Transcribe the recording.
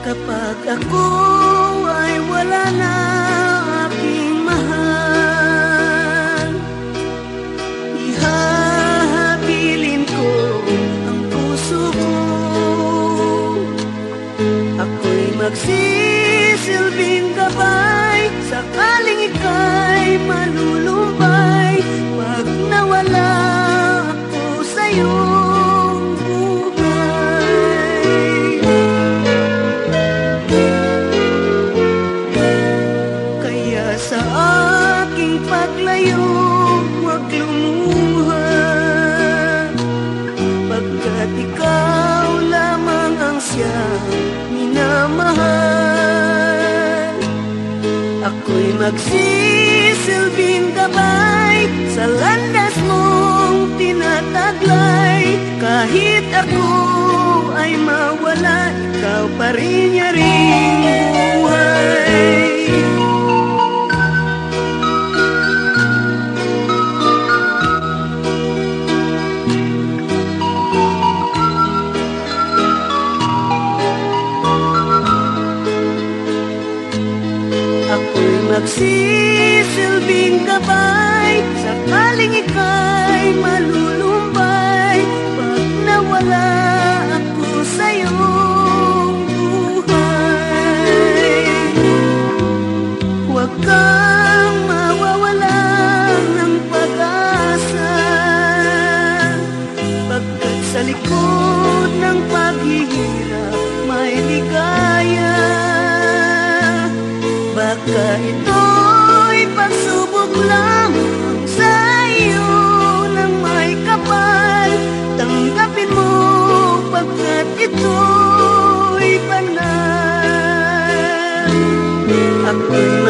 Kapag ako ay wala na aking mahal, ihahabilin ko ang puso ko. Ako'y magsisilbing gabay sakaling ika'y malulumbay. Pag nawala ako sa'yo, sa aking paglayo, huwag lumuha, pagkat ikaw lamang ang siyang minamahal. Ako'y magsisilbing gabay sa landas mong tinataglay. Kahit ako ay mawala, ikaw pa rin yaring buhay. Ako'y magsisilbing gabay sakaling ika'y malulumbay. Pag nawala ako sa'yong buhay, huwag kang mawawala ng pag-asa, pagkat sa likod ng paghihirap may ligaya. Baka ito'y pagsubok lamang sa iyo ng may kapal. Tanggapin mo pagkat ito'y banal. Ako'y